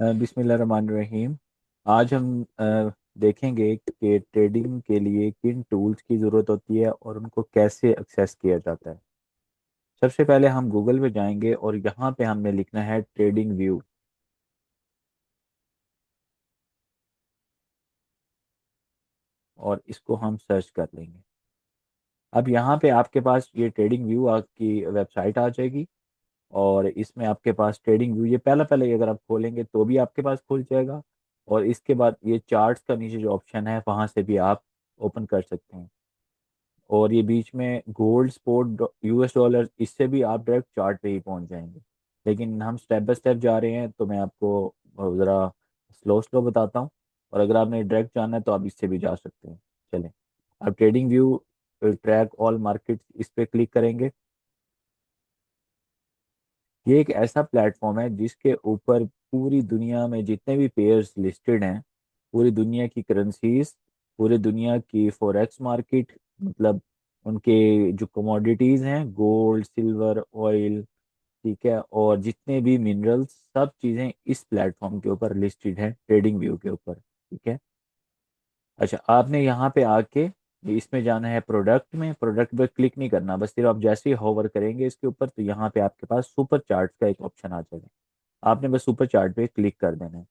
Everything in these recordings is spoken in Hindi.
बिस्मिल्लाहिर्रहमानिर्रहीम। आज हम देखेंगे कि ट्रेडिंग के लिए किन टूल्स की ज़रूरत होती है और उनको कैसे एक्सेस किया जाता है। सबसे पहले हम गूगल पे जाएंगे और यहाँ पे हमने लिखना है ट्रेडिंग व्यू, और इसको हम सर्च कर लेंगे। अब यहाँ पे आपके पास ये ट्रेडिंग व्यू आपकी वेबसाइट आ जाएगी, और इसमें आपके पास ट्रेडिंग व्यू ये पहला पहले ही अगर आप खोलेंगे तो भी आपके पास खुल जाएगा। और इसके बाद ये चार्ट्स का नीचे जो ऑप्शन है वहाँ से भी आप ओपन कर सकते हैं। और ये बीच में गोल्ड स्पॉट यूएस डॉलर, इससे भी आप डायरेक्ट चार्ट पे ही पहुंच जाएंगे। लेकिन हम स्टेप बाय स्टेप जा रहे हैं तो मैं आपको ज़रा स्लो स्लो बताता हूँ। और अगर आपने डायरेक्ट जाना है तो आप इससे भी जा सकते हैं। चलें, अब trading view track all market इस पे क्लिक करेंगे। ये एक ऐसा प्लेटफॉर्म है जिसके ऊपर पूरी दुनिया में जितने भी पेयर्स लिस्टेड हैं, पूरी दुनिया की करेंसीज, पूरी दुनिया की फॉरेक्स मार्केट, मतलब उनके जो कमोडिटीज हैं, गोल्ड सिल्वर ऑयल, ठीक है, और जितने भी मिनरल्स, सब चीज़ें इस प्लेटफॉर्म के ऊपर लिस्टेड हैं ट्रेडिंग व्यू के ऊपर। ठीक है। अच्छा, आपने यहाँ पे आके इसमें जाना है प्रोडक्ट में। प्रोडक्ट पे क्लिक नहीं करना, बस सिर्फ आप जैसे ही होवर करेंगे इसके ऊपर तो यहाँ पे आपके पास सुपर चार्ट का एक ऑप्शन आ जाएगा। आपने बस सुपर चार्ट पे क्लिक कर देना है।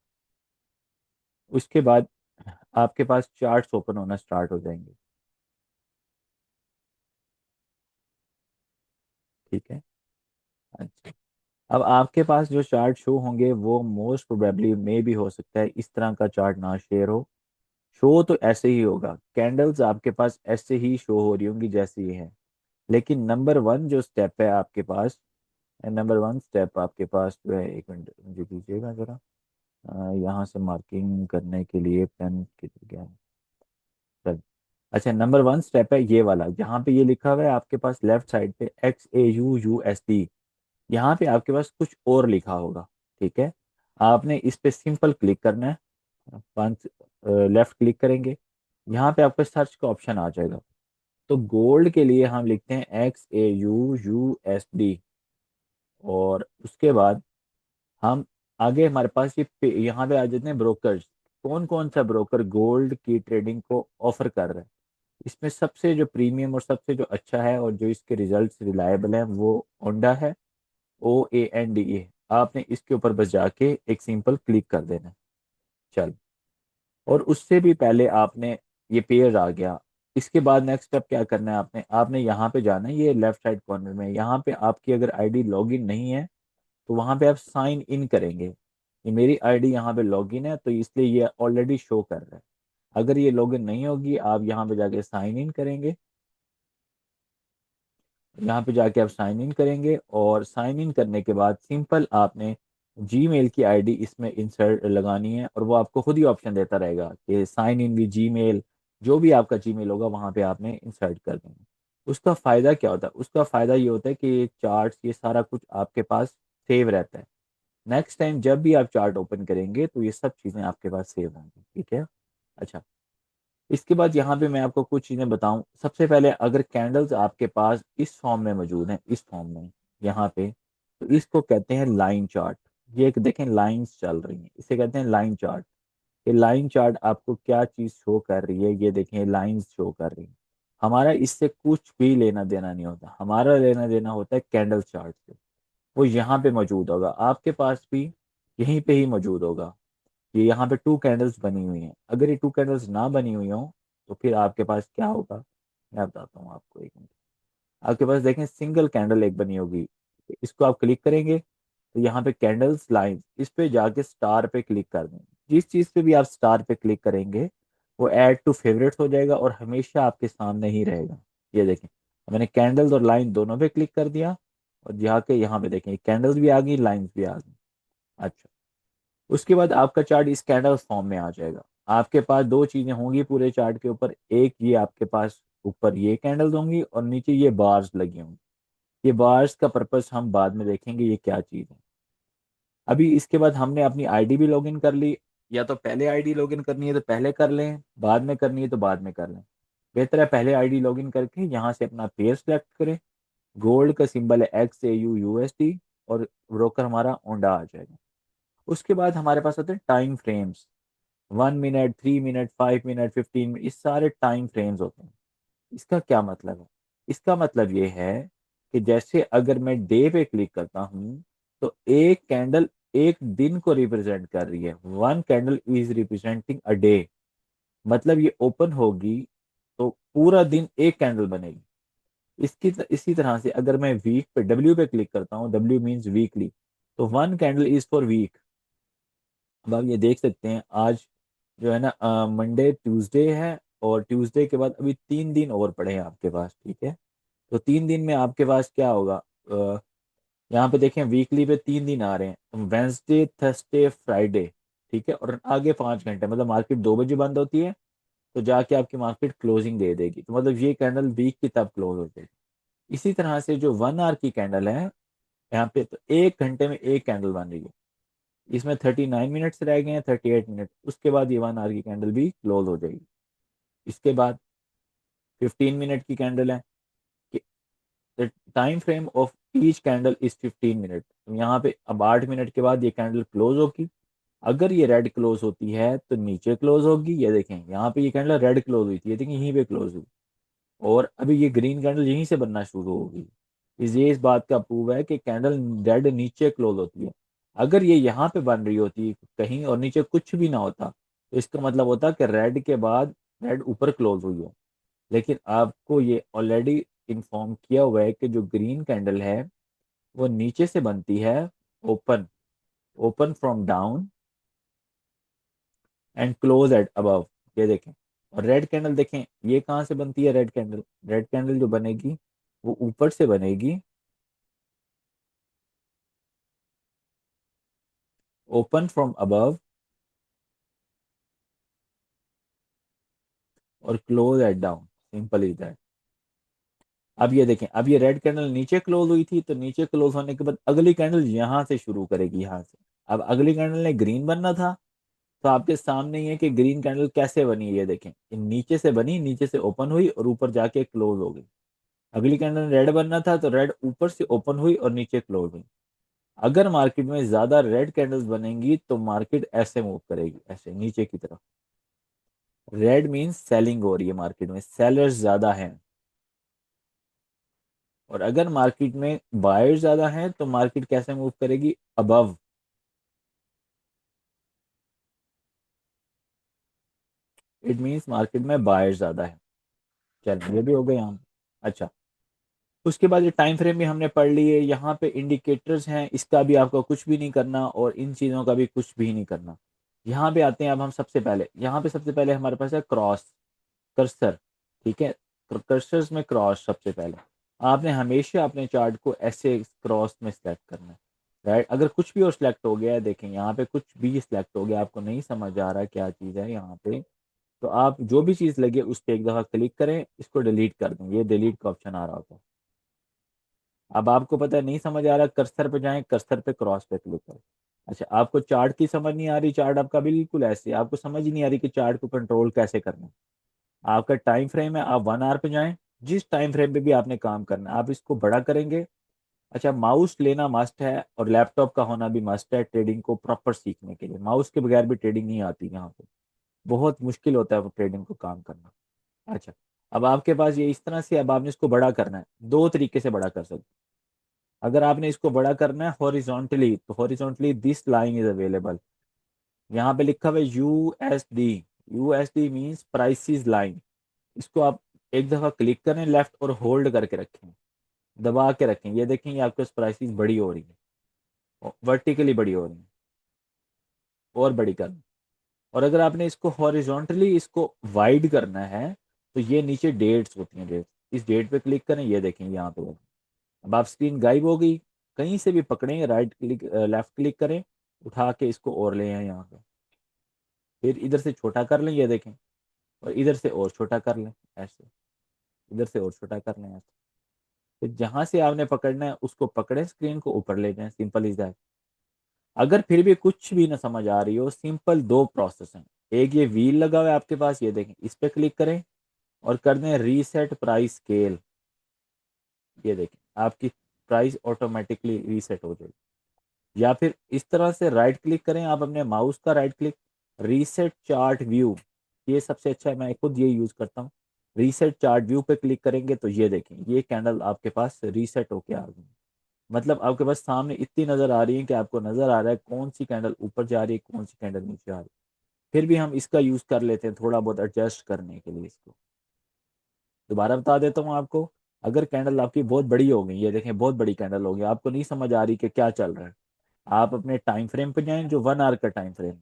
उसके बाद आपके पास चार्ट्स ओपन होना स्टार्ट हो जाएंगे। ठीक है। अच्छा, अब आपके पास जो चार्ट शो होंगे वो मोस्ट प्रोबेबली मे भी हो सकता है इस तरह का चार्ट ना शेयर हो। शो तो ऐसे ही होगा, कैंडल्स आपके पास ऐसे ही शो हो रही होंगी जैसे ये है। लेकिन नंबर वन जो स्टेप है आपके पास, नंबर वन स्टेप आपके पास जो है, एक मिनट मुझे दीजिएगा जरा, यहाँ से मार्किंग करने के लिए पेन किधर गया है? चल। अच्छा, नंबर वन स्टेप है ये वाला, जहाँ पे ये लिखा हुआ है आपके पास लेफ्ट साइड पे XAUUSD। यहाँ पे आपके पास कुछ और लिखा होगा। ठीक है। आपने इस पे सिंपल क्लिक करना है। पांच लेफ्ट क्लिक करेंगे, यहाँ पे आपको सर्च का ऑप्शन आ जाएगा। तो गोल्ड के लिए हम लिखते हैं XAUUSD। और उसके बाद हम आगे, हमारे पास यहाँ पे आ जाते हैं ब्रोकर्स। कौन कौन सा ब्रोकर गोल्ड की ट्रेडिंग को ऑफर कर रहा है। इसमें सबसे जो प्रीमियम और सबसे जो अच्छा है और जो इसके रिजल्ट्स रिलायबल हैं वो ओंडा है, OANDA। आपने इसके ऊपर बस जाके एक सिंपल क्लिक कर देना है। चल, और उससे भी पहले आपने, ये पेयर आ गया। इसके बाद नेक्स्ट स्टेप क्या करना है, आपने आपने यहाँ पे जाना है, ये लेफ्ट साइड कॉर्नर में, यहाँ पे आपकी अगर आईडी लॉगिन नहीं है तो वहां पे आप साइन इन करेंगे। ये मेरी आईडी यहाँ पे लॉगिन है तो इसलिए ये ऑलरेडी शो कर रहा है। अगर ये लॉगिन नहीं होगी, आप यहाँ पे जाके साइन इन करेंगे। यहाँ पे जाके आप साइन इन करेंगे, और साइन इन करने के बाद सिंपल आपने जीमेल की आईडी इसमें इंसर्ट लगानी है, और वो आपको खुद ही ऑप्शन देता रहेगा कि साइन इन विद जीमेल। जो भी आपका जीमेल होगा वहाँ पे आपने इंसर्ट कर देना। उसका फ़ायदा क्या होता है? उसका फ़ायदा ये होता है कि ये चार्ट्स, ये सारा कुछ आपके पास सेव रहता है। नेक्स्ट टाइम जब भी आप चार्ट ओपन करेंगे तो ये सब चीज़ें आपके पास सेव होंगी। ठीक है। अच्छा, इसके बाद यहाँ पे मैं आपको कुछ चीज़ें बताऊं। सबसे पहले, अगर कैंडल्स आपके पास इस फॉर्म में मौजूद हैं, इस फॉर्म में यहाँ पे, तो इसको कहते हैं लाइन चार्ट। ये एक देखें, लाइंस चल रही हैं, इसे कहते हैं लाइन चार्ट। ये लाइन चार्ट आपको क्या चीज़ शो कर रही है, ये देखें लाइंस शो कर रही है। हमारा इससे कुछ भी लेना देना नहीं होता, हमारा लेना देना होता है कैंडल चार्ट से। वो यहाँ पे मौजूद होगा, आपके पास भी यहीं पे ही मौजूद होगा। ये यहाँ पे टू कैंडल्स बनी हुई हैं, अगर ये टू कैंडल्स ना बनी हुई हो तो फिर आपके पास क्या होगा, मैं बताता हूँ आपको, एक मिनट। आपके पास देखें सिंगल कैंडल एक बनी होगी, इसको आप क्लिक करेंगे तो यहाँ पे कैंडल्स लाइन, इस पे जाके स्टार पे क्लिक कर दें। जिस चीज़ पे भी आप स्टार पे क्लिक करेंगे वो ऐड टू फेवरेट्स हो जाएगा और हमेशा आपके सामने ही रहेगा। ये देखें, मैंने कैंडल्स और लाइन दोनों पे क्लिक कर दिया, और जाके यहाँ पे देखें कैंडल्स भी आ गई, लाइन्स भी आ गई। अच्छा, उसके बाद आपका चार्ट इस कैंडल फॉर्म में आ जाएगा। आपके पास दो चीजें होंगी पूरे चार्ट के ऊपर, एक ये आपके पास ऊपर ये कैंडल्स होंगी और नीचे ये बार्स लगी होंगी। ये बार्स का पर्पस हम बाद में देखेंगे ये क्या चीज है। अभी इसके बाद हमने अपनी आईडी भी लॉगिन कर ली। या तो पहले आईडी लॉगिन करनी है तो पहले कर लें, बाद में करनी है तो बाद में कर लें। बेहतर है पहले आईडी लॉगिन करके यहाँ से अपना पेयर सेलेक्ट करें। गोल्ड का सिंबल है XAUUSD, और ब्रोकर हमारा ओंडा आ जाएगा। उसके बाद हमारे पास होते हैं time frames, 1 minute, 3 minute, 5 minute, 15 minute, ये सारे टाइम फ्रेम्स होते हैं। इसका क्या मतलब है? इसका मतलब ये है कि जैसे अगर मैं डे पे क्लिक करता हूँ तो एक कैंडल एक दिन को रिप्रेजेंट कर रही है, 1 candle is representing a day. मतलब ये ओपन होगी तो पूरा दिन एक कैंडल बनेगी। इसी तरह से अगर मैं वीक पे डब्ल्यू पे क्लिक करता हूँ, डब्ल्यू मीन्स वीकली, तो 1 कैंडल इज फॉर वीक। अब आप ये देख सकते हैं आज जो है ना मंडे ट्यूसडे है, और ट्यूसडे के बाद अभी 3 दिन और पड़े हैं आपके पास, ठीक है। तो 3 दिन में आपके पास क्या होगा? यहाँ पे देखें वीकली पे 3 दिन आ रहे हैं, वेंसडे थर्सडे फ्राइडे, ठीक है। और आगे 5 घंटे, मतलब मार्केट 2 बजे बंद होती है तो जाके आपकी मार्केट क्लोजिंग दे देगी, तो मतलब ये कैंडल वीक की तब क्लोज हो जाएगी। इसी तरह से जो 1 आवर की कैंडल है, यहाँ पे तो 1 घंटे में एक कैंडल बन रही है, इसमें 39 मिनट्स रह गए हैं, 38 मिनट, उसके बाद ये 1 आवर की कैंडल भी क्लोज हो जाएगी। इसके बाद 15 मिनट की कैंडल है, the time frame of each candle is 15 minute. यहाँ पे अब 8 मिनट के बाद ये कैंडल क्लोज होगी। अगर ये रेड क्लोज होती है तो नीचे क्लोज होगी, ये देखें यहाँ पे ये कैंडल रेड क्लोज हुई थी, ये देखें यहीं पे क्लोज हुई, और अभी ये ग्रीन कैंडल यहीं से बनना शुरू होगी। इस बात का प्रूव है कि कैंडल रेड नीचे क्लोज होती है। अगर ये यहाँ पे बन रही होती कहीं और नीचे कुछ भी ना होता, तो इसका मतलब होता कि रेड के बाद रेड ऊपर क्लोज हुई है। लेकिन आपको ये ऑलरेडी इन्फॉर्म किया हुआ है कि जो ग्रीन कैंडल है वो नीचे से बनती है, open, open from down and close eight above, ये देखें। और रेड कैंडल देखें ये कहाँ से बनती है? रेड कैंडल, रेड कैंडल जो बनेगी वो ऊपर से बनेगी, ओपन फ्रॉम अबव और close eight down, simple is that. अब ये देखें, अब ये रेड कैंडल नीचे क्लोज हुई थी, तो नीचे क्लोज होने के बाद अगली कैंडल यहाँ से शुरू करेगी, यहाँ से। अब अगली कैंडल ने ग्रीन बनना था, तो आपके सामने ही है कि ग्रीन कैंडल कैसे बनी है, ये देखें। ये नीचे से बनी, नीचे से ओपन हुई और ऊपर जाके क्लोज हो गई। अगली कैंडल रेड बनना था तो रेड ऊपर से ओपन हुई और नीचे क्लोज हुई। अगर मार्केट में ज्यादा रेड कैंडल्स बनेंगी तो मार्केट ऐसे मूव करेगी, ऐसे नीचे की तरफ। रेड मीन्स सेलिंग हो रही है, मार्केट में सेलर्स ज्यादा हैं। और अगर मार्केट में बायर्स ज्यादा हैं तो मार्केट कैसे मूव करेगी? अबव। इट मीन्स मार्केट में बायर्स ज्यादा है। चलो ये भी हो गया यहाँ। अच्छा, उसके बाद ये टाइम फ्रेम भी हमने पढ़ लिए। यहाँ पे इंडिकेटर्स हैं, इसका भी आपको कुछ भी नहीं करना और इन चीज़ों का भी कुछ भी नहीं करना। यहाँ पे आते हैं अब हम सबसे पहले, यहाँ पे सबसे पहले हमारे पास है क्रॉस, कर्सर, ठीक है। कर्सर्स में क्रॉस सबसे पहले आपने हमेशा अपने चार्ट को ऐसे क्रॉस में सिलेक्ट करना है, राइट। अगर कुछ भी और सिलेक्ट हो गया है, देखें यहाँ पे कुछ भी सिलेक्ट हो गया, आपको नहीं समझ आ रहा क्या चीज़ है यहाँ पे, तो आप जो भी चीज़ लगे उस पर एक दफ़ा क्लिक करें, इसको डिलीट कर दें, ये डिलीट का ऑप्शन आ रहा होता है। अब आपको पता है नहीं समझ आ रहा, कर्सर पे जाएं, कर्सर पे क्रॉस पे क्लिक करें। अच्छा, आपको चार्ट की समझ नहीं आ रही, चार्ट आपका बिल्कुल ऐसे, आपको समझ ही नहीं आ रही कि चार्ट को कंट्रोल कैसे करना है। आपका टाइम फ्रेम है, आप 1 आवर पे जाएं, जिस टाइम फ्रेम पे भी आपने काम करना है आप इसको बड़ा करेंगे। अच्छा, माउस लेना मस्ट है और लैपटॉप का होना भी मस्ट है ट्रेडिंग को प्रॉपर सीखने के लिए। माउस के बगैर भी ट्रेडिंग नहीं आती यहाँ पे, बहुत मुश्किल होता है वो ट्रेडिंग को काम करना। अच्छा, अब आपके पास ये इस तरह से, अब आपने इसको बड़ा करना है, 2 तरीके से बड़ा कर सकते हैं। अगर आपने इसको बड़ा करना है हॉरिजॉन्टली, तो horizontally this line is available, यहाँ पे लिखा हुआ है USD. USD means prices line. इसको आप एक दफा क्लिक करें लेफ्ट और होल्ड करके रखें, दबा के रखें, ये देखें ये आपके प्राइसिस बड़ी हो रही है, वर्टिकली बड़ी हो रही है, और बड़ी कर। और अगर आपने इसको हॉरिजॉन्टली इसको वाइड करना है तो ये नीचे डेट्स होती हैं, डेट्स, इस डेट पे क्लिक करें, ये देखें यहाँ पे। अब आप स्क्रीन गायब हो गई, कहीं से भी पकड़ें, राइट क्लिक लेफ्ट क्लिक करें, उठा के इसको और ले आए यहाँ पे, फिर इधर से छोटा कर लें, ये देखें, और इधर से और छोटा कर लें ऐसे, इधर से और छोटा कर लें ऐसे। फिर जहां से आपने पकड़ना है उसको पकड़े, स्क्रीन को ऊपर ले जाएं, सिंपल इज दैट। अगर फिर भी कुछ भी ना समझ आ रही हो, सिंपल 2 प्रोसेस हैं। एक ये व्हील लगा हुआ है आपके पास, ये देखें, इस पे क्लिक करें और कर दें रीसेट प्राइस स्केल, ये देखें आपकी प्राइस ऑटोमेटिकली रीसेट हो जाएगी। या फिर इस तरह से राइट क्लिक करें आप अपने माउस का right click, reset chart view, ये सबसे अच्छा है, मैं खुद ये यूज करता हूँ। रीसेट चार्ट व्यू पे क्लिक करेंगे तो ये देखें ये कैंडल आपके पास रीसेट होके आ गई। मतलब आपके पास सामने इतनी नजर आ रही है कि आपको नजर आ रहा है कौन सी कैंडल ऊपर जा रही है कौन सी कैंडल नीचे आ रही है। फिर भी हम इसका यूज कर लेते हैं थोड़ा बहुत एडजस्ट करने के लिए इसको। दोबारा बता देता हूँ आपको। अगर कैंडल आपकी बहुत बड़ी हो गई, ये देखें बहुत बड़ी कैंडल हो गई, आपको नहीं समझ आ रही कि क्या चल रहा है, आप अपने टाइम फ्रेम पे जाएं जो 1 आवर का टाइम फ्रेम,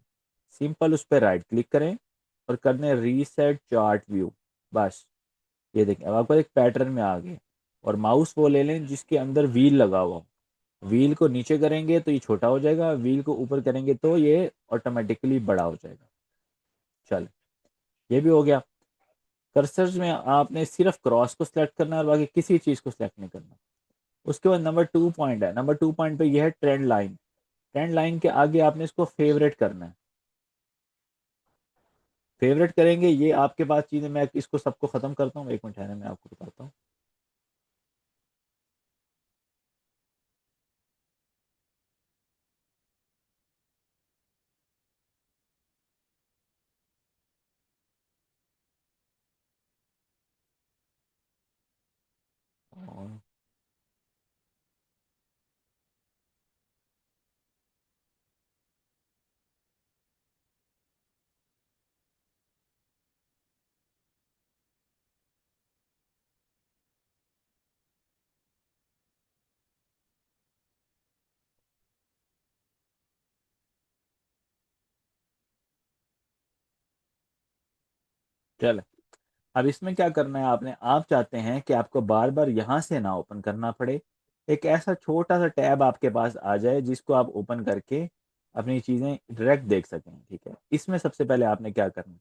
सिंपल उस पर राइट क्लिक करें और करने रीसेट चार्ट व्यू। बस ये देखें अब आपको एक पैटर्न में आ गए। और माउस वो ले लें जिसके अंदर व्हील लगा हुआ हो। व्हील को नीचे करेंगे तो ये छोटा हो जाएगा, व्हील को ऊपर करेंगे तो ये ऑटोमेटिकली बड़ा हो जाएगा। चल ये भी हो गया। कर्सर में आपने सिर्फ क्रॉस को सिलेक्ट करना है और बाकी किसी चीज को सिलेक्ट नहीं करना। उसके बाद नंबर 2 पॉइंट है, नंबर 2 पॉइंट पे यह है ट्रेंड लाइन। ट्रेंड लाइन के आगे आपने इसको फेवरेट करना है। फेवरेट करेंगे ये आपके पास चीजें, मैं इसको सबको खत्म करता हूँ, एक मिनट है मैं आपको बताता हूँ। और चल अब इसमें क्या करना है आपने, आप चाहते हैं कि आपको बार बार यहाँ से ना ओपन करना पड़े, एक ऐसा छोटा सा टैब आपके पास आ जाए जिसको आप ओपन करके अपनी चीज़ें डायरेक्ट देख सकें। ठीक है, इसमें सबसे पहले आपने क्या करना है,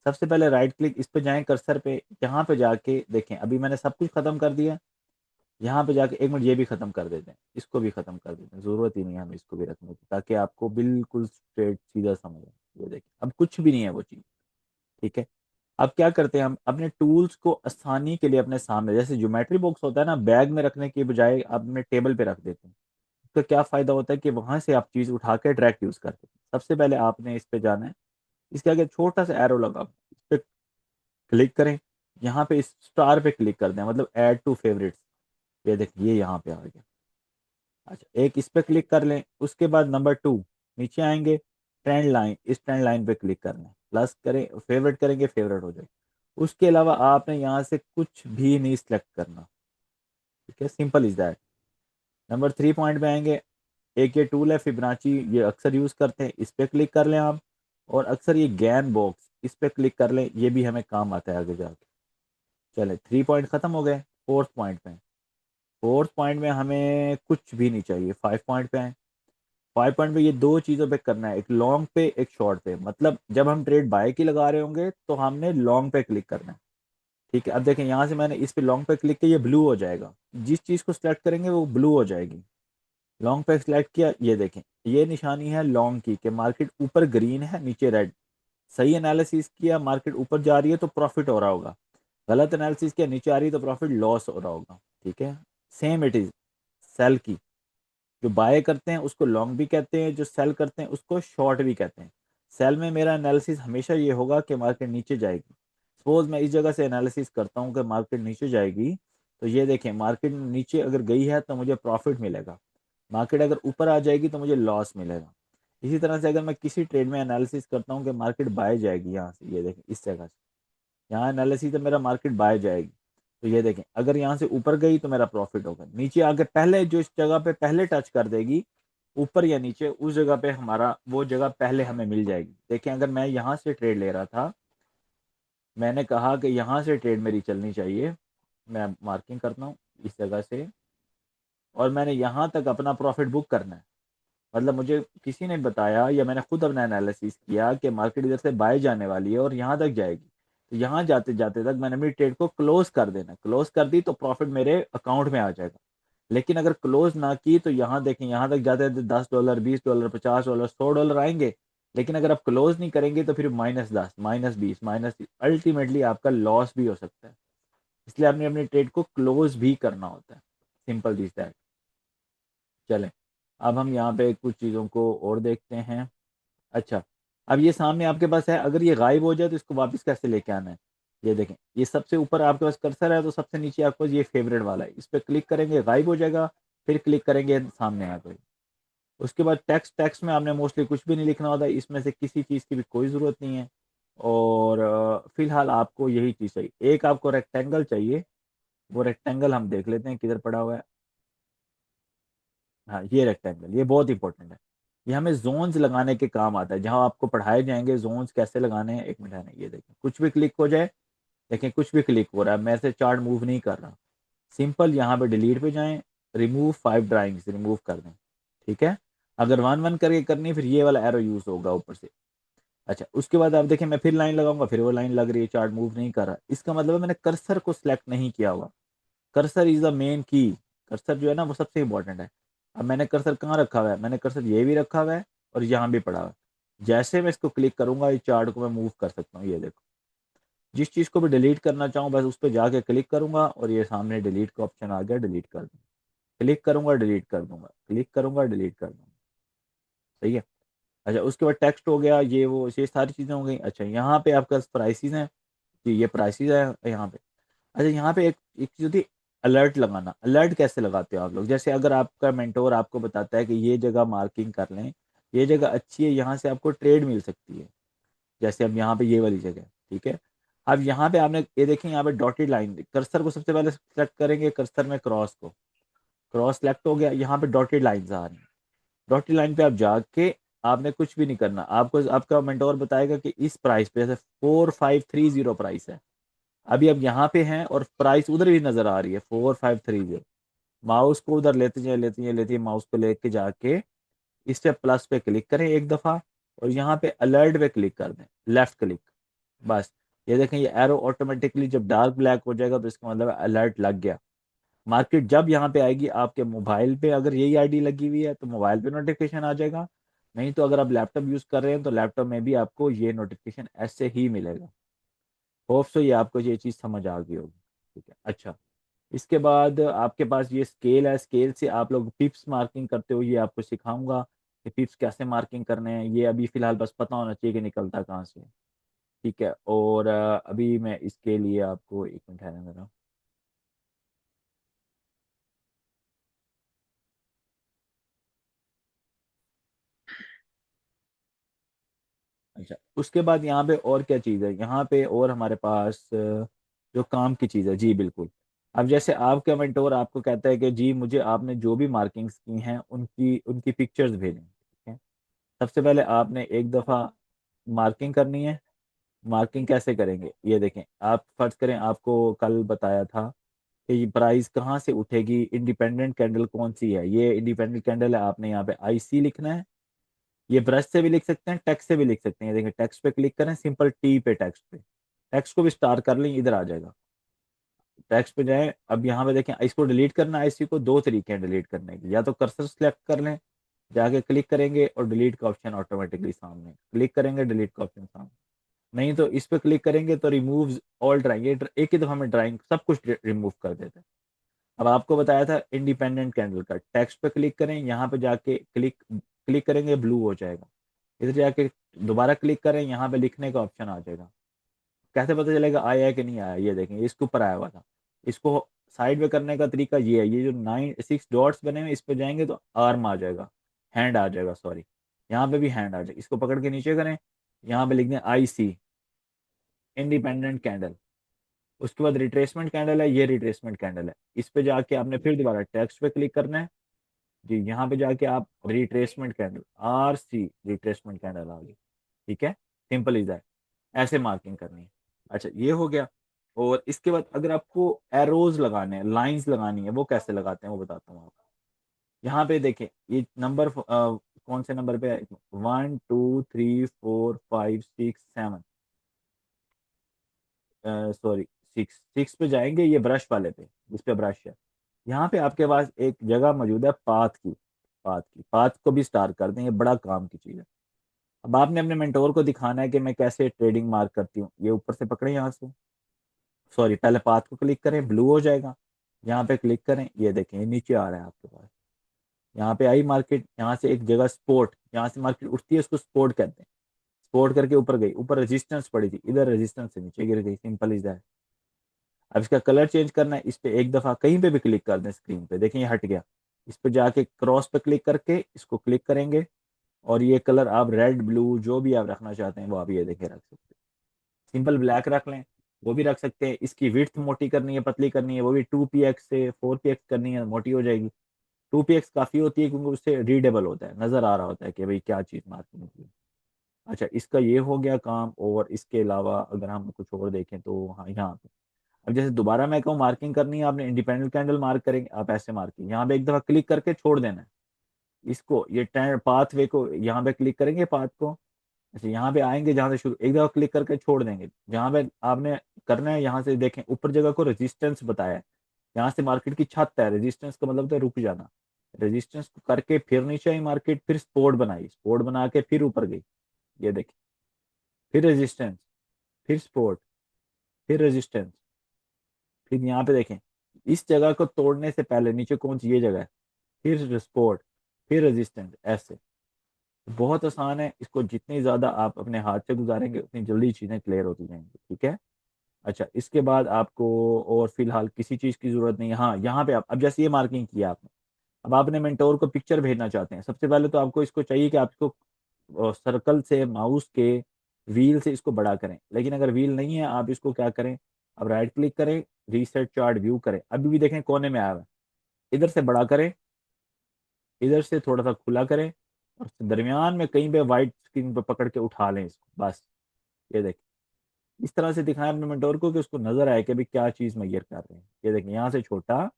सबसे पहले राइट क्लिक इस पे जाएं कर्सर पे, यहाँ पे जाके देखें अभी मैंने सब कुछ खत्म कर दिया। यहाँ पे जाके एक मिनट ये भी खत्म कर देते हैं, इसको भी खत्म कर देते हैं, जरूरत ही नहीं है हमें इसको भी रखने की, ताकि आपको बिल्कुल स्ट्रेट सीधा समझ आए। ये देखिए अब कुछ भी नहीं है वो चीज़। ठीक है, अब क्या करते हैं हम अपने टूल्स को आसानी के लिए अपने सामने, जैसे ज्योमेट्री बॉक्स होता है ना, बैग में रखने के बजाय आप अपने टेबल पे रख देते हैं। तो क्या फायदा होता है कि वहां से आप चीज उठा के डायरेक्ट यूज करते हैं। सबसे पहले आपने इस पे जाना है, इसके आगे छोटा सा एरो लगा इस पे क्लिक करें, यहाँ पे इस स्टार पे क्लिक कर दें, मतलब ऐड टू फेवरेट्स। ये देखिए ये यहाँ पे आ गया। अच्छा एक इस पे क्लिक कर लें, उसके बाद नंबर 2 नीचे आएंगे, ट्रेंड लाइन, इस ट्रेंड लाइन पे क्लिक करना है, प्लस करें फेवरेट करेंगे फेवरेट हो जाएगा। उसके अलावा आपने यहाँ से कुछ भी नहीं सिलेक्ट करना। ठीक है, simple is that. Number 3 point पे आएंगे, एक ये टूल है फिबोनाची, ये अक्सर यूज करते हैं, इस पे क्लिक कर लें आप। और अक्सर ये गैन बॉक्स, इस पे क्लिक कर लें, ये भी हमें काम आता है आगे जाके। चले 3 पॉइंट खत्म हो गए, 4th पॉइंट पे। 4th पॉइंट में हमें कुछ भी नहीं चाहिए, 5 पॉइंट पे आए। 5 पॉइंट पे ये दो चीजों पे करना है, एक लॉन्ग पे एक शॉर्ट पे, मतलब जब हम ट्रेड बाय की लगा रहे होंगे तो हमने लॉन्ग पे क्लिक करना है। ठीक है, अब देखें यहाँ से मैंने इस पे लॉन्ग पे क्लिक किया, ये ब्लू हो जाएगा, जिस चीज को सिलेक्ट करेंगे वो ब्लू हो जाएगी। लॉन्ग पे सिलेक्ट किया, ये देखें ये निशानी है लॉन्ग की कि मार्केट ऊपर ग्रीन है नीचे रेड। सही एनालिसिस किया, मार्केट ऊपर जा रही है तो प्रॉफिट हो रहा होगा, गलत एनालिसिस किया नीचे आ रही है तो प्रॉफिट लॉस हो रहा होगा। ठीक है, सेम इट इज सेल की, जो बाय करते हैं उसको लॉन्ग भी कहते हैं, जो सेल करते हैं उसको शॉर्ट भी कहते हैं। सेल में मेरा एनालिसिस हमेशा ये होगा कि मार्केट नीचे जाएगी। सपोज मैं इस जगह से एनालिसिस करता हूँ कि मार्केट नीचे जाएगी, तो ये देखें मार्केट नीचे अगर गई है तो मुझे प्रॉफिट मिलेगा, मार्केट अगर ऊपर आ जाएगी तो मुझे लॉस मिलेगा। इसी तरह से अगर मैं किसी ट्रेड में एनालिसिस करता हूँ कि मार्केट बाय जाएगी, यहाँ से ये देखें इस जगह से, यहाँ एनालिसिस है मेरा मार्केट बाय जाएगी, तो ये देखें अगर यहाँ से ऊपर गई तो मेरा प्रॉफिट होगा, नीचे आके पहले जो इस जगह पे पहले टच कर देगी ऊपर या नीचे, उस जगह पे हमारा वो जगह पहले हमें मिल जाएगी। देखें अगर मैं यहाँ से ट्रेड ले रहा था, मैंने कहा कि यहाँ से ट्रेड मेरी चलनी चाहिए, मैं मार्किंग करता हूँ इस जगह से, और मैंने यहाँ तक अपना प्रॉफिट बुक करना है। मतलब मुझे किसी ने बताया या मैंने खुद अपना एनालिसिस किया कि मार्केट इधर से बाय जाने वाली है और यहाँ तक जाएगी, तो यहाँ जाते जाते तक मैंने मेरी ट्रेड को क्लोज कर देना, क्लोज कर दी तो प्रॉफिट मेरे अकाउंट में आ जाएगा। लेकिन अगर क्लोज ना की तो यहाँ देखें यहाँ तक जाते जाते $10, $20, $50, $100 आएंगे। लेकिन अगर आप क्लोज नहीं करेंगे तो फिर -10, -20, -30 अल्टीमेटली आपका लॉस भी हो सकता है। इसलिए आपने अपनी ट्रेड को क्लोज भी करना होता है, सिंपल दिस दैट। चलें अब हम यहाँ पे कुछ चीज़ों को और देखते हैं। अच्छा, अब ये सामने आपके पास है, अगर ये गायब हो जाए तो इसको वापस कैसे लेके आना है। ये देखें, ये सबसे ऊपर आपके पास कर्सर है तो सबसे नीचे आपके पास ये फेवरेट वाला है, इस पर क्लिक करेंगे गायब हो जाएगा, फिर क्लिक करेंगे सामने आ जाएगा। उसके बाद टेक्स्ट, टेक्स्ट में आपने मोस्टली कुछ भी नहीं लिखना होता, इसमें से किसी चीज़ की भी कोई ज़रूरत नहीं है। और फिलहाल आपको यही चीज़ चाहिए, एक आपको रेक्टेंगल चाहिए। वो रेक्टेंगल हम देख लेते हैं किधर पड़ा हुआ है। हाँ, ये रेक्टेंगल, ये बहुत इंपॉर्टेंट है। ये हमें जोन्स लगाने के काम आता है, जहाँ आपको पढ़ाए जाएंगे जोन्स कैसे लगाने हैं। एक मिनट है ना, ये देखें कुछ भी क्लिक हो जाए, देखें कुछ भी क्लिक हो रहा है, मैं से चार्ट मूव नहीं कर रहा। सिंपल यहाँ पे डिलीट पे जाएं, रिमूव 5 ड्राइंग्स रिमूव कर दें। ठीक है, अगर वन वन करके करनी फिर ये वाला एरो यूज होगा ऊपर से। अच्छा, उसके बाद आप देखें मैं फिर लाइन लगाऊंगा, फिर वो लाइन लग रही है, चार्ट मूव नहीं कर रहा, इसका मतलब है मैंने कर्सर को सिलेक्ट नहीं किया हुआ। कर्सर इज द मेन की। कर्सर जो है ना वो सबसे इंपॉर्टेंट है। अब मैंने कर्सर कहाँ रखा हुआ है, मैंने कर्सर ये भी रखा हुआ है और यहाँ भी पड़ा हुआ है। जैसे मैं इसको क्लिक करूंगा इस चार्ट को मैं मूव कर सकता हूँ, ये देखो। जिस चीज़ को भी डिलीट करना चाहूँ बस उस पर जाके क्लिक करूंगा और ये सामने डिलीट का ऑप्शन आ गया, डिलीट कर दूंगा। क्लिक करूंगा डिलीट कर दूंगा, क्लिक करूंगा डिलीट कर दूंगा। सही है। अच्छा, उसके बाद टेक्स्ट हो गया, ये सारी चीज़ें हो गई। अच्छा, यहाँ पे आपका प्राइसेस हैं। जी, ये प्राइसेस है यहाँ पे। अच्छा, यहाँ पे एक चीज़ होती है, अलर्ट लगाना। अलर्ट कैसे लगाते हो आप लोग, जैसे अगर आपका मेंटोर आपको बताता है कि ये जगह मार्किंग कर लें, ये जगह अच्छी है, यहाँ से आपको ट्रेड मिल सकती है। जैसे अब यहाँ पे ये वाली जगह, ठीक है। अब यहाँ पे आपने ये देखें, यहाँ पे डॉटेड लाइन, कर्सर को सबसे पहले सेलेक्ट करेंगे, कर्सर में क्रॉस को, क्रॉस सेलेक्ट हो गया, यहाँ पे डॉटेड लाइन्स आ रही हैं। डॉटेड लाइन पे आप जाके आपने कुछ भी नहीं करना, आपको आपका मेंटोर बताएगा कि इस प्राइस पे, जैसे 4530 प्राइस है, अभी अब यहाँ पे हैं और प्राइस उधर भी नजर आ रही है 4530। माउस को उधर लेते हैं माउस को लेके जाके इस पे प्लस पे क्लिक करें एक दफा, और यहाँ पे अलर्ट पे क्लिक कर दें, लेफ्ट क्लिक। बस, ये देखें ये एरो ऑटोमेटिकली जब डार्क ब्लैक हो जाएगा तो इसका मतलब अलर्ट लग गया। मार्केट जब यहाँ पे आएगी आपके मोबाइल पे, अगर यही आईडी लगी हुई है तो मोबाइल पे नोटिफिकेशन आ जाएगा। नहीं तो अगर आप लैपटॉप यूज कर रहे हैं तो लैपटॉप में भी आपको ये नोटिफिकेशन ऐसे ही मिलेगा। होप सो ये आपको ये चीज़ समझ आ गई होगी। ठीक है। अच्छा, इसके बाद आपके पास ये स्केल है, स्केल से आप लोग पिप्स मार्किंग करते हो, ये आपको सिखाऊंगा कि पिप्स कैसे मार्किंग करने हैं। ये अभी फिलहाल बस पता होना चाहिए कि निकलता कहाँ से है। ठीक है, और अभी मैं इसके लिए आपको एक मिनट है मेरा। अच्छा, उसके बाद यहाँ पे और क्या चीज़ है, यहाँ पे और हमारे पास जो काम की चीज़ है, जी बिल्कुल। अब जैसे आपका मेंटोर आपको कहता है कि जी मुझे आपने जो भी मार्किंग्स की हैं उनकी उनकी पिक्चर्स भेजें। ठीक है, सबसे पहले आपने एक दफ़ा मार्किंग करनी है। मार्किंग कैसे करेंगे, ये देखें, आप फर्ज करें आपको कल बताया था कि ये प्राइस कहाँ से उठेगी, इंडिपेंडेंट कैंडल कौन सी है, ये इंडिपेंडेंट कैंडल है। आपने यहाँ पे IC लिखना है। ये ब्रश से भी लिख सकते हैं, टेक्स्ट से भी लिख सकते हैं। देखिए टेक्स्ट पे क्लिक करें, सिंपल T पे टेक्स्ट पे, टेक्स्ट को भी स्टार कर लें, इधर आ जाएगा। टेक्स्ट पे जाएं, अब यहाँ पे देखें इसको डिलीट करना है। IC को दो तरीके हैं डिलीट करने के, या तो कर्सर सेलेक्ट कर लें, जाके क्लिक करेंगे और डिलीट का ऑप्शन ऑटोमेटिकली सामने, क्लिक करेंगे डिलीट का ऑप्शन सामने। नहीं तो इस पे क्लिक करेंगे तो रिमूव ऑल ड्राइंग, ये एक ही दफा में ड्राइंग सब कुछ रिमूव कर देता है। अब आपको बताया था इंडिपेंडेंट कैंडल का, टेक्स्ट पे क्लिक करें, यहाँ पे जाके क्लिक क्लिक करेंगे ब्लू हो जाएगा। इधर जाके दोबारा क्लिक करें, यहाँ पे लिखने का ऑप्शन आ जाएगा। कैसे पता चलेगा आया है कि नहीं आया, ये देखें इसके ऊपर आया हुआ था। इसको साइड में करने का तरीका ये है, ये जो 9 6 डॉट्स बने हुए इस पे जाएंगे तो आर्म आ जाएगा, हैंड आ जाएगा, सॉरी। यहाँ पे भी हैंड आ जाएगा, इसको पकड़ के नीचे करें, यहाँ पे लिख दें IC, इंडिपेंडेंट कैंडल। उसके बाद रिट्रेसमेंट कैंडल है, ये रिट्रेसमेंट कैंडल है। इस पे जाके आपने फिर दोबारा टेक्स्ट पे क्लिक करना है। जी, यहाँ पे जाके आप retracement candle, RC retracement candle आ गई। ठीक है, सिंपल इज दैट, ऐसे मार्किंग करनी है। अच्छा, ये हो गया। और इसके बाद अगर आपको एरोज लगाने हैं, लाइंस लगानी है, वो कैसे लगाते हैं वो बताता हूँ आपको। यहाँ पे देखें, ये नंबर कौन से नंबर पे है, 1 2 3 4 5 6 7, सॉरी, 6 पे जाएंगे, ये ब्रश वाले पे, जिस पे ब्रश है। यहाँ पे आपके पास एक जगह मौजूद है पाथ की, पाथ को भी स्टार कर दें, ये बड़ा काम की चीज़ है। अब आपने अपने मेंटोर को दिखाना है कि मैं कैसे ट्रेडिंग मार्क करती हूँ, ये ऊपर से पकड़े यहाँ से, सॉरी पहले पाथ को क्लिक करें, ब्लू हो जाएगा। यहाँ पे क्लिक करें, ये देखें ये नीचे आ रहा है आपके पास। यहाँ पे आई मार्केट, यहाँ से एक जगह स्पोर्ट, यहाँ से मार्केट उठती है, उसको स्पोर्ट कहते हैं। स्पोर्ट करके ऊपर गई, ऊपर रेजिस्टेंस पड़ी थी, इधर रेजिस्टेंस से नीचे गिर गई, सिंपल इज दैट। अब इसका कलर चेंज करना है, इस पे एक दफा कहीं पे भी क्लिक कर दें स्क्रीन पे, देखें ये हट गया। इस पे जाके क्रॉस पे क्लिक करके इसको क्लिक करेंगे, और ये कलर आप रेड ब्लू जो भी आप रखना चाहते हैं वो आप ये देखे रख सकते हैं। सिंपल ब्लैक रख लें, वो भी रख सकते हैं। इसकी विड्थ मोटी करनी है, पतली करनी है, वो भी 2px से 4px करनी है, मोटी हो जाएगी। 2px काफी होती है, क्योंकि उससे रीडेबल होता है, नजर आ रहा होता है कि भाई क्या चीज मार्क निकली। अच्छा, इसका ये हो गया काम। और इसके अलावा अगर हम कुछ और देखें तो हाँ, यहाँ पे अब जैसे दोबारा मैं कहूँ मार्किंग करनी है, आपने इंडिपेंडेंट कैंडल मार्क करेंगे, आप ऐसे मार्किंग यहाँ पे एक दफा क्लिक करके छोड़ देना है इसको, ये पाथ वे को यहाँ पे क्लिक करेंगे, पाथ को। अच्छा, यहाँ पे आएंगे, जहाँ से शुरू एक दफा क्लिक करके छोड़ देंगे, जहाँ पे आपने करना है, यहाँ से देखें ऊपर जगह को रेजिस्टेंस बताया है। यहाँ से मार्केट की छत है, रेजिस्टेंस का मतलब तो रुक जाना। रेजिस्टेंस को करके फिर नीचे आई मार्केट, फिर सपोर्ट बनाई, सपोर्ट बना के फिर ऊपर गई, ये देखिए, फिर रेजिस्टेंस, फिर सपोर्ट, फिर रेजिस्टेंस, फिर यहाँ पे देखें, इस जगह को तोड़ने से पहले नीचे कौन सी ये जगह है, फिर सपोर्ट, फिर रेजिस्टेंस, ऐसे। बहुत आसान है, इसको जितनी ज्यादा आप अपने हाथ से गुजारेंगे उतनी जल्दी चीजें क्लियर होती जाएंगी, ठीक है। अच्छा, इसके बाद आपको और फिलहाल किसी चीज की जरूरत नहीं है। हाँ, यहाँ पे आप अब जैसे ये मार्किंग किया आपने, अब आपने मेंटोर को पिक्चर भेजना चाहते हैं, सबसे पहले तो आपको इसको चाहिए कि आपको सर्कल से माउस के व्हील से इसको बड़ा करें। लेकिन अगर व्हील नहीं है, आप इसको क्या करें, अब राइट क्लिक करें, रीसेट चार्ट व्यू करें, अभी भी देखें कोने में आया हुआ है, इधर से बड़ा करें, इधर से थोड़ा सा खुला करें, और दरमियान में कहीं पे व्हाइट स्क्रीन पर पकड़ के उठा लें इसको, बस। ये देखें, इस तरह से दिखाएं अपने मेंटोर को कि उसको नजर आए कि अभी क्या चीज मैयर कर रहे हैं। ये देखें, यहाँ से छोटा,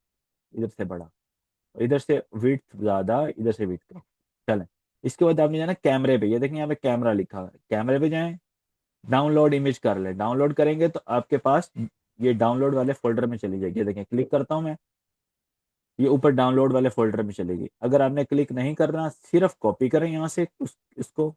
इधर से बड़ा, और इधर से विड्थ ज्यादा, इधर से विड्थ कम। चलें, इसके बाद आपने जाना कैमरे पे, ये देखें यहाँ पे कैमरा लिखा है, कैमरे पे जाएं, डाउनलोड इमेज कर ले। डाउनलोड करेंगे तो आपके पास ये डाउनलोड वाले फोल्डर में चली जाएगी, ये देखें, क्लिक करता हूँ मैं, ये ऊपर डाउनलोड वाले फोल्डर में चलेगी। अगर आपने क्लिक नहीं करना, सिर्फ कॉपी करें यहाँ से इसको,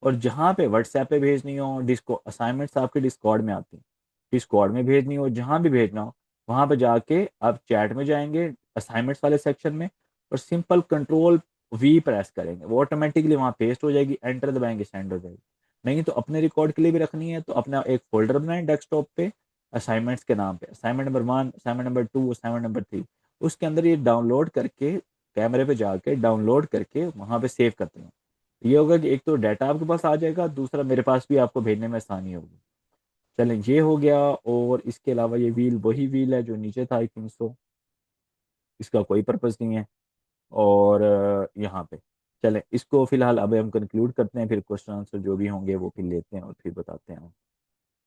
और जहाँ पे व्हाट्सएप पे भेजनी हो, डिस्को असाइनमेंट्स आपके डिस्कॉर्ड में आती हैं, डिस्कॉर्ड में भेजनी हो, जहाँ भी भेजना हो, वहां पे जाके आप चैट में जाएंगे असाइनमेंट्स वाले सेक्शन में, और सिंपल कंट्रोल वी प्रेस करेंगे, वो ऑटोमेटिकली वहाँ पेस्ट हो जाएगी, एंटर दबाएंगे, सेंड हो जाएगी। नहीं तो अपने रिकॉर्ड के लिए भी रखनी है तो अपना एक फोल्डर बनाएं डेस्कटॉप पे, असाइनमेंट्स के नाम पे, assignment number 1, assignment number 2, assignment number 3, उसके अंदर ये डाउनलोड करके, कैमरे पे जाके डाउनलोड करके वहां पे सेव करते हैं। ये होगा कि एक तो डाटा आपके पास आ जाएगा, दूसरा मेरे पास भी आपको भेजने में आसानी होगी। चलें, ये हो गया। और इसके अलावा ये व्हील वही व्हील है जो नीचे था, आई थिंक सो, इसका कोई पर्पस नहीं है। और यहाँ पे चलें, इसको फिलहाल अब हम कंक्लूड करते हैं, फिर क्वेश्चन आंसर जो भी होंगे वो फिर लेते हैं और फिर बताते हैं।